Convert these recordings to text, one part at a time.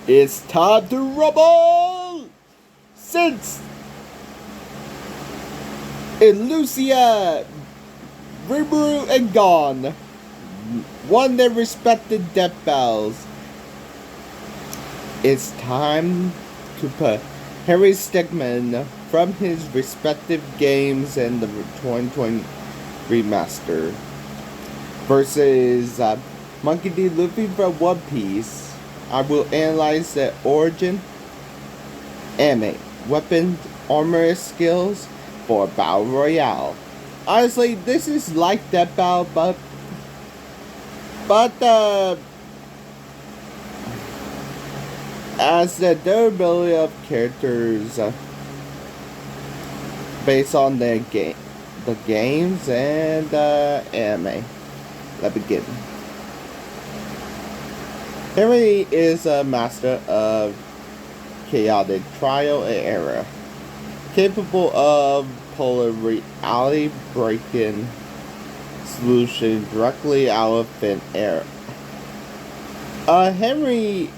It's time to rumble! Since in Lucia, Rimuru and Gon won their respected death battles, it's time to put Henry Stickmin from his respective games in the 2020 remaster versus Monkey D. Luffy from One Piece. I will analyze the origin, anime, weapon, armor skills for Battle Royale. Honestly, this is like that battle, but as the durability of characters based on the games and anime. Let's begin. Henry is a master of chaotic trial and error, capable of polar reality breaking solution directly out of thin air. Henry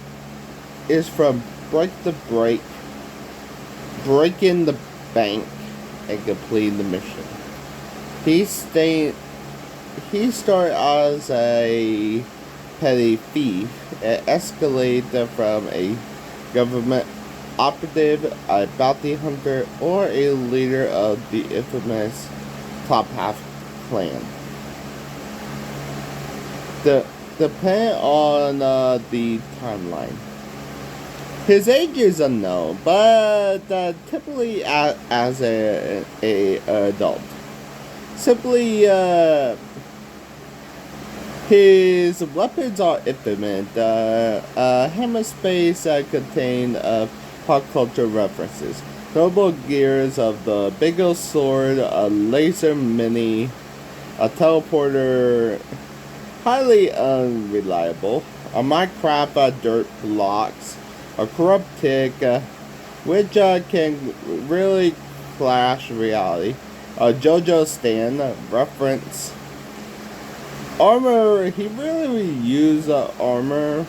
is from breaking the bank and completing the mission. He started as a petty thief and escalated from a government operative, a bounty hunter, or a leader of the infamous Toppat clan. Depending on the timeline, his age is unknown, but typically as an adult. Simply, his weapons are infinite. Hammer space contain pop culture references. Notable gears of the big sword, a laser mini, a teleporter, highly unreliable, a Minecraft dirt blocks, a corrupt tick, which can really clash reality, a JoJo stand reference. Armor, he really used armor.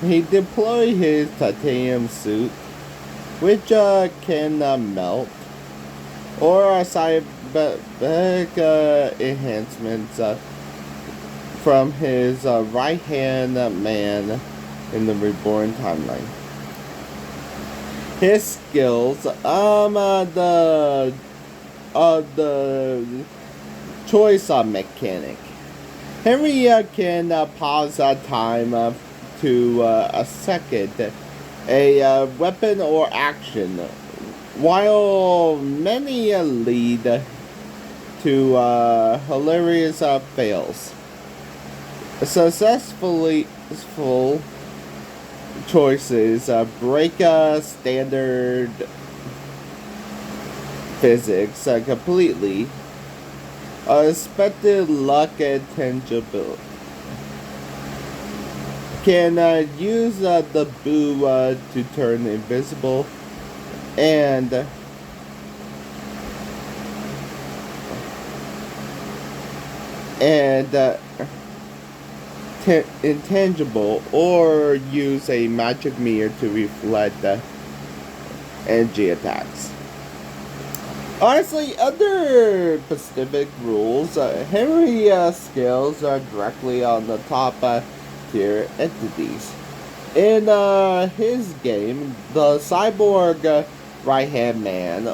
He deployed his titanium suit, which can melt, or cybernetic enhancements from his right hand man in the Reborn timeline. His skills, the choice mechanic. Henry can pause time to a second, a weapon or action, while many lead to hilarious fails. Successful choices break standard physics completely. Expected luck and tangibility. Can use the boo to turn invisible and intangible, or use a magic mirror to reflect energy attacks. Honestly, under specific rules, Henry skills are directly on the top tier entities. In his game, the Cyborg Right Hand Man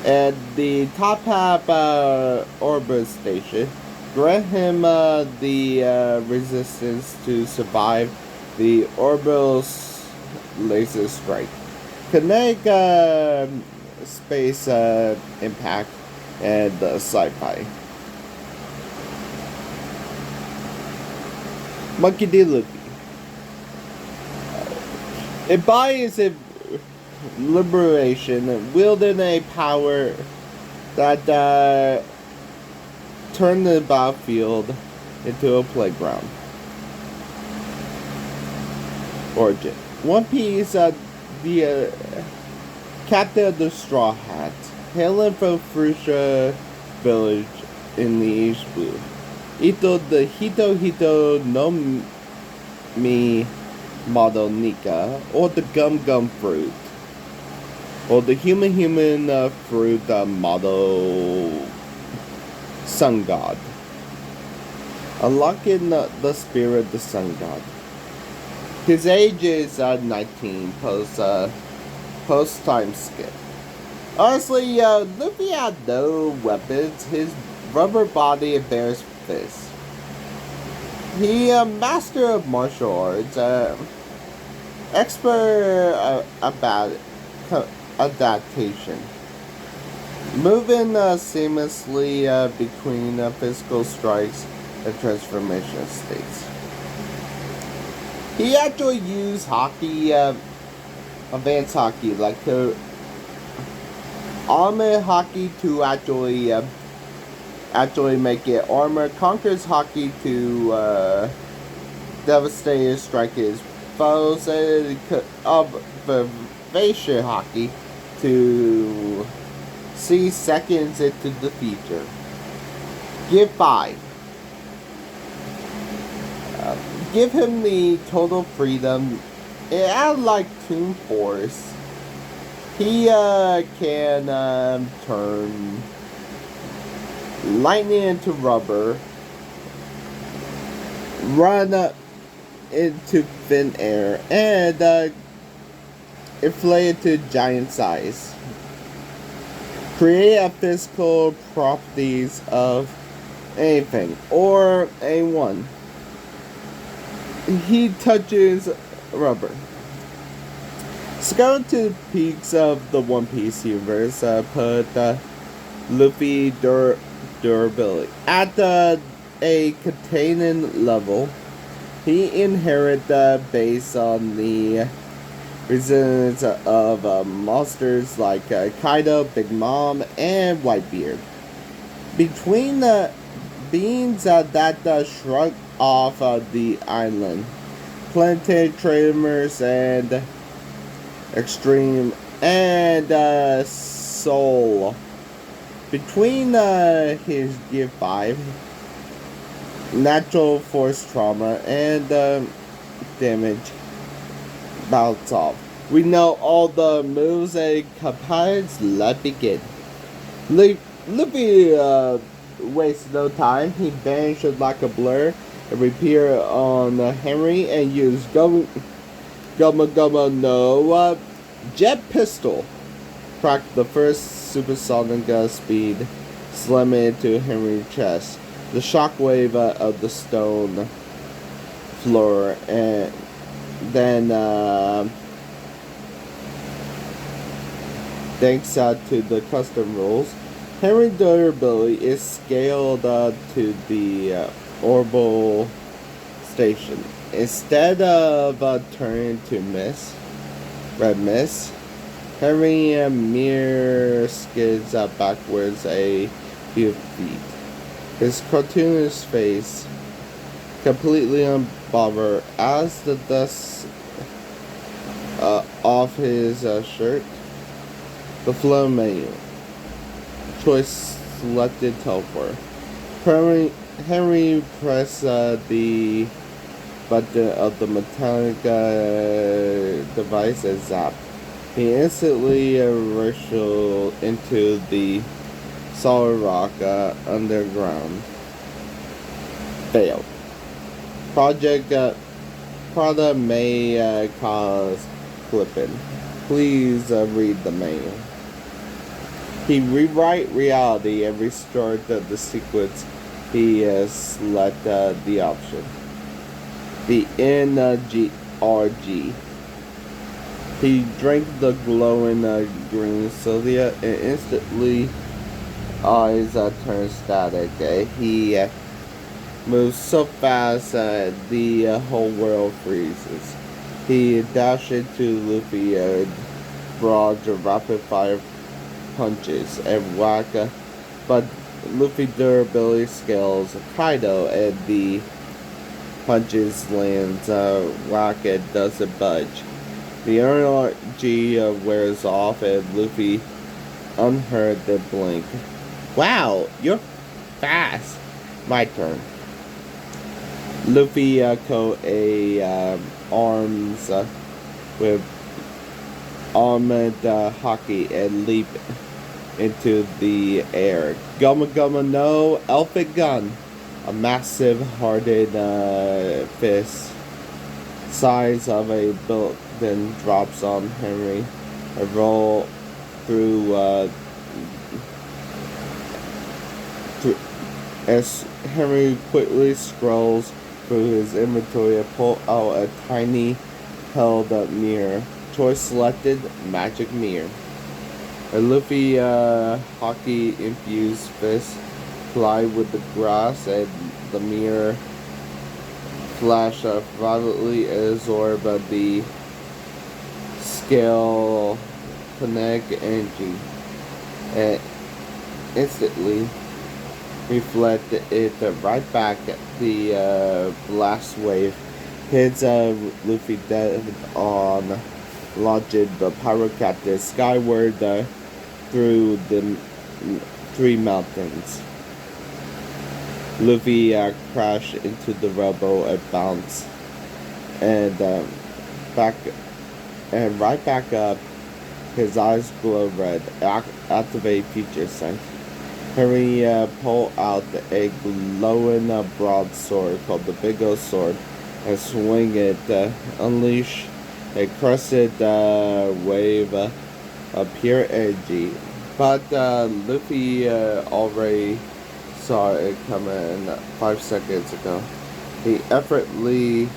and the Toppat Orbital Station grant him the resistance to survive the orbital laser strike, kinetic space impact, and sci-fi. Monkey D. Luffy embodies a liberation, wielding a power that turned the battlefield into a playground. Origin: One Piece, the captain of the Straw Hat, hailing from Fuchsia Village in the East Blue. Ito the Hito no Mi model Nika, or the Gum Gum fruit, or the human fruit model Sun God. Unlocking the spirit, the Sun God. His age is 19 post time skip. Honestly, Luffy had no weapons. His rubber body bears fists. He master of martial arts, expert about adaptation, moving seamlessly between physical strikes and transformation states. He actually used Haki, advanced Haki, like armor Haki to actually make it armor. Conquers Haki to devastate strike his foes. Observation Haki to see seconds into the future. Give 5. Give him the total freedom. It had like Toon Force. He can turn lightning into rubber, run into thin air, and inflate to giant size. Create physical properties of anything or anyone. He touches rubber. Let's go to peaks of the One Piece universe. Put Luffy durability at a containing level. He inherits based on the resilience of monsters like Kaido, Big Mom, and Whitebeard. Between the beings that shrug off the island, planetary tremors and extreme and soul. Between his Gear 5, natural force trauma, and damage bounce off. We know all the moves and components. Let's begin. Luffy wastes no time. He vanished like a blur and reappeared on Henry and used Gumma no jet pistol. Cracked the first supersonic speed, slamming into Henry's chest. The shockwave of the stone floor, and then thanks to the custom rules, Henry's durability is scaled to the orbital station. Instead of turning to red mist, Henry mere skids backwards a few feet. His cartoonish face completely unbothered as the dust off his shirt. The flow menu. Choice selected teleport. Henry pressed the button of the metallic device and zapped. He instantly rushed into the solid rock underground. Failed. Product may cause clipping. Please read the manual. He rewrite reality and restored the sequence. He select the option. The NGRG. He drank the glowing green Sylvia and instantly eyes turned static. He moves so fast the whole world freezes. He dashed into Luffy and barraged rapid fire punches and whack, but Luffy durability scales Kaido and the punches lands whack and doesn't budge. The energy wears off and Luffy unheard the blink. Wow, you're fast. My turn. Luffy coat a arms with armored Haki and leap into the air. Gumma Gumma no Elfic Gun. A massive hardened fist size of a building drops on Henry. A roll through as Henry quickly scrolls through his inventory and pull out a tiny held up mirror. Choice selected, magic mirror. A Luffy Haki infused fist collide with the grass and the mirror flash violently absorb the scale kinetic energy and instantly reflect it right back at the blast wave hits Luffy dead on launching the pirate captain skyward through the three mountains. Luffy crashed into the rubble and bounced and right back up. His eyes glow red. Activate future sight. Henry pulled out a glowing broadsword called the Big O Sword and swing it. Unleash a crested wave of pure energy. But Luffy already saw it coming 5 seconds ago. He effortlessly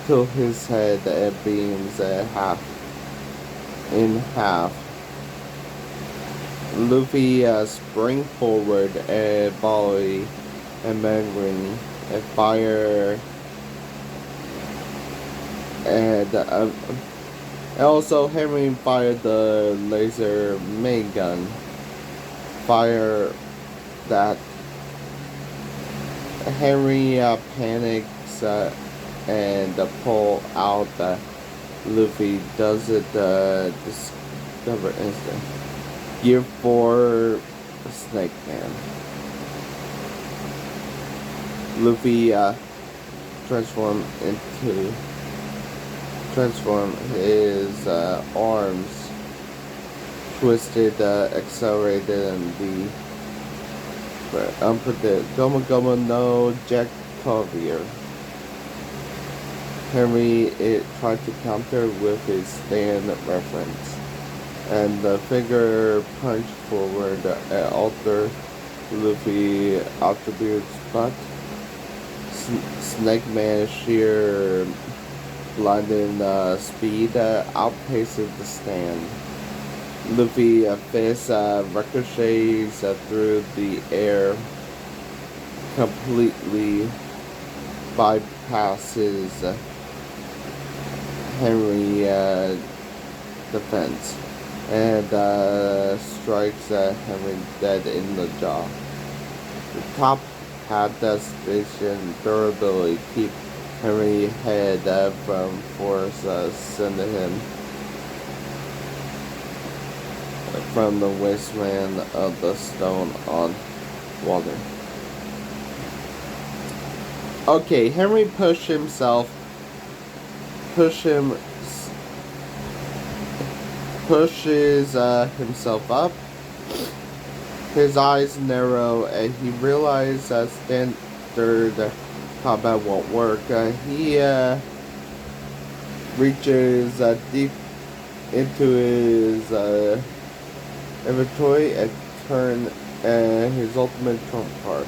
tilted his head and beams in half. Luffy sprang forward and volley and mangling and fire and also Henry fired the laser main gun. Fire that Henry panics and pull out. Luffy doesn't discover instant. Gear 4 Snake Man. Luffy transform his arms twisted, accelerated, and the unpredictable Goma Goma no Jack Covier. Henry tried to counter with his stand reference, and the figure punched forward and altered Luffy attributes, but Snake Man's sheer blinding speed outpaces the stand. Luffy fist ricochets through the air, completely bypasses Henry defense and strikes Henry dead in the jaw. The top hat station durability keep Henry head from force sending him from the wasteland of the stone on water. Okay, Henry pushes himself up. His eyes narrow and he realizes that standard combat won't work. He reaches deep into his inventory and turns his ultimate trump card.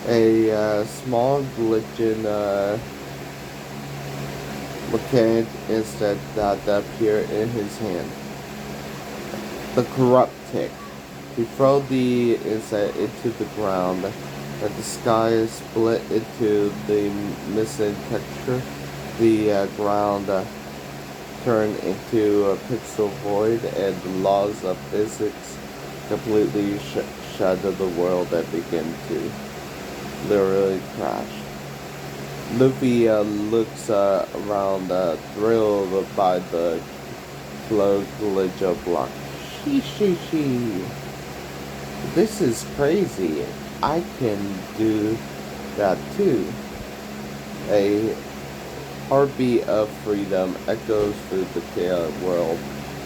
A small glitching mechanic instant that appeared in his hand. The corrupt tick. He threw the insect into the ground, and the sky split into the missing texture. The ground turned into a pixel void, and the laws of physics completely shattered the world that began to literally crash. Luffy looks around, thrilled by the closed glitch of block. She. This is crazy. I can do that too. A heartbeat of freedom echoes through the chaotic world.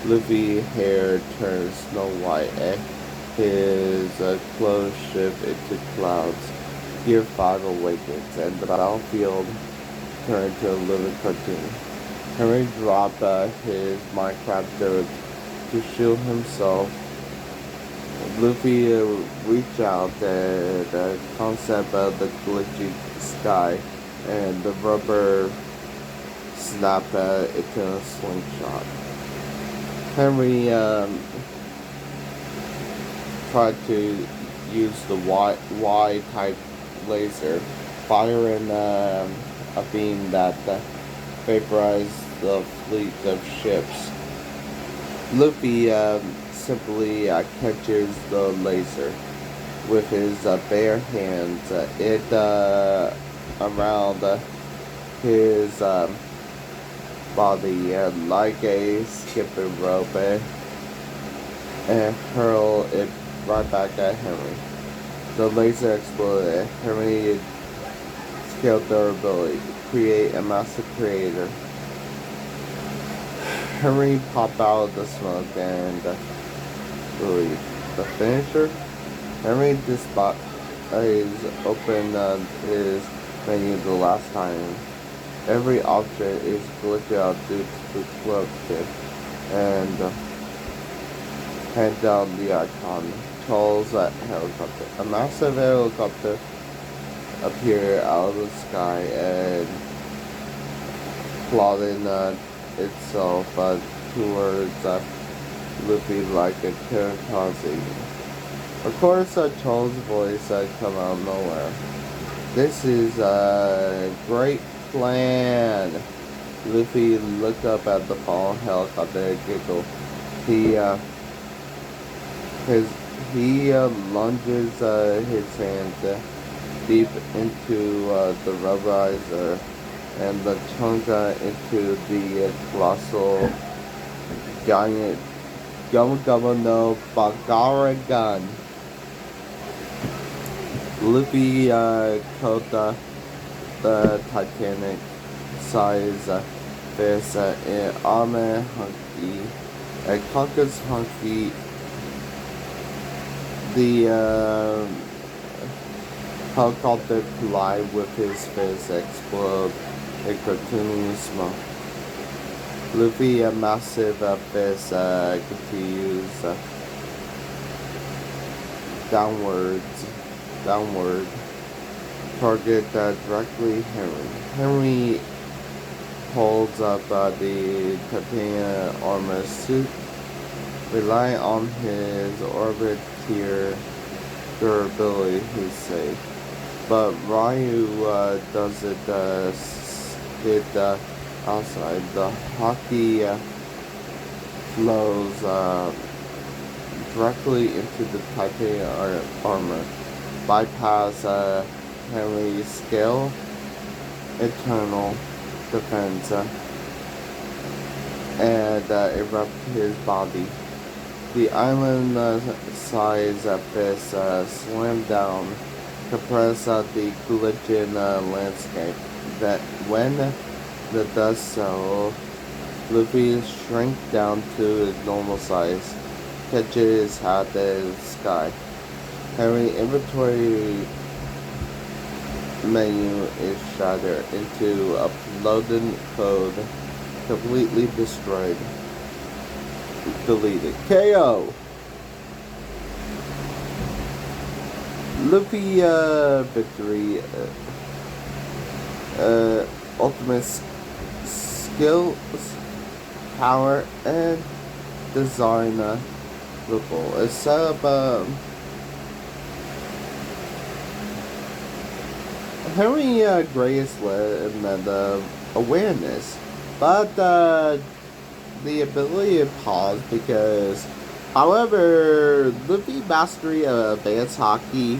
Luffy's hair turns snow white and his clothes shift into clouds. Gear 5 awakens and the battlefield turns to a living cartoon. Henry dropped his Minecraft to shield himself. Luffy reached out the concept of the glitchy sky and the rubber snapped into a slingshot. Henry tried to use the Y-type laser, firing a beam that vaporized the fleet of ships. Luffy simply catches the laser with his bare hands. It around his body like a skipping rope and hurl it right back at Henry. The laser exploded. Henry scaled their ability to create a massive creator. Henry popped out of the smoke and really the finisher. Henry opened his menu the last time. Every object is glitched out due to corruption and hand down the icon. Charles helicopter. A massive helicopter appeared out of the sky and plotting itself towards Luffy like a kamikaze. Of course, Charles' voice come out of nowhere. This is a great plan. Luffy looked up at the fallen helicopter and giggled. He lunges his hand deep into the rubberizer and the chunk into the colossal giant Gum no Bagara gun. Luffy caught the Titanic size fist in armor Haki and conquers Haki. The helicopter collide with his fist, explode a cartoony smoke. Luffy, a massive fist, continues downward, target directly Henry. Henry holds up the titanium armor suit, relying on his orbit tier durability, he's safe. But Ryu does it hit outside. The Haki flows directly into the titanium armor, bypass Henry's scale, internal defense, and erupt his body. The island-size fist slammed down, compress the glitching landscape. That when the dust settled, Luffy shrank down to his normal size, catches his hat in the sky. Henry inventory menu is shattered into uploaded code, completely destroyed. Deleted. KO! Luffy victory. Ultimate skills, power, and design Ripple. It's set up Henry greatest in the awareness, but the ability to pause because, however, Luffy mastery of advanced Haki,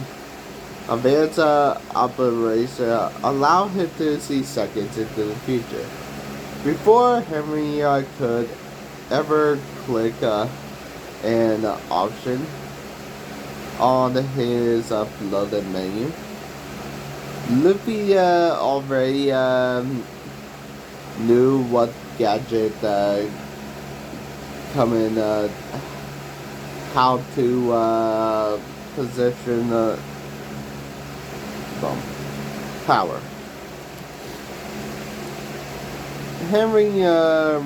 advanced operation allow him to see seconds into the future. Before Henry could ever click an option on his uploaded menu, Luffy already knew what gadget coming, how to position power. Henry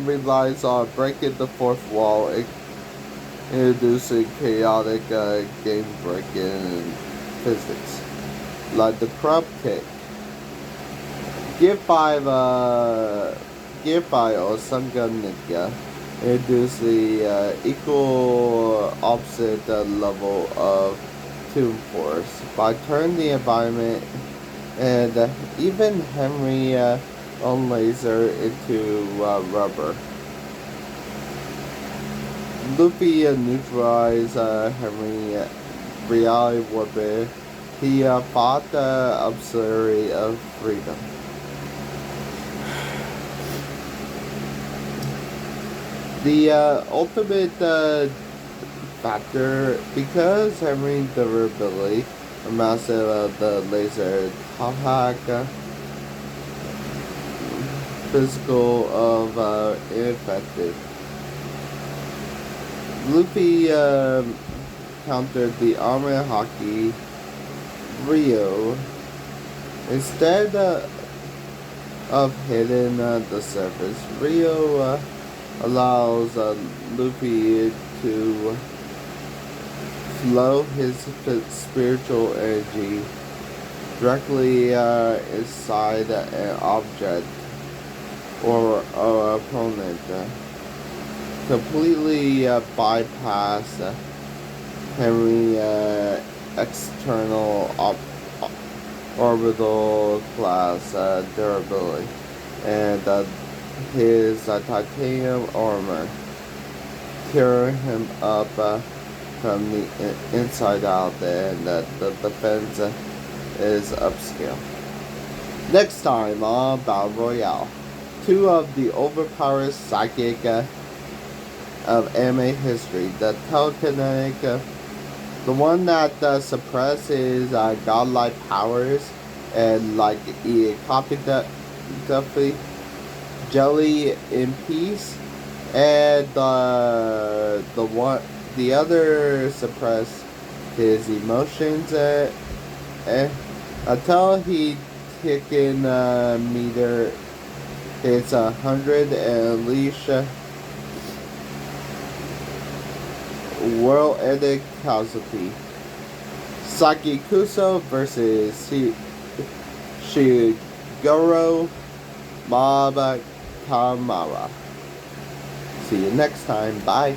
relies on breaking the fourth wall, introducing chaotic game-breaking physics, like the crab kick. Gear 5 or Sun Gun Ninja introduce the equal opposite level of Toon force by turning the environment and even Henry on laser into rubber. Luffy neutralized Henry reality warfare. He fought the auxiliary of freedom. The ultimate factor, because Henry's durability, a massive the laser Toppat physical of ineffective. Luffy countered the armor Haki Rio instead of hitting the surface. Rio allows Luffy to flow his spiritual energy directly inside an object or opponent, completely bypass Henry external orbital class durability and his titanium armor, tearing him up from the inside out, and the defense is upscale. Next time on Battle Royale, two of the overpowered psychic of anime history, the telekinetic, the one that suppresses godlike powers and like eating copy Duffy, Jelly in Peace, and the other suppress his emotions until he taken meter hits 100 and unleash world ending casualty. Saki Kuso versus Shigoro Mob Kamara. See you next time. Bye.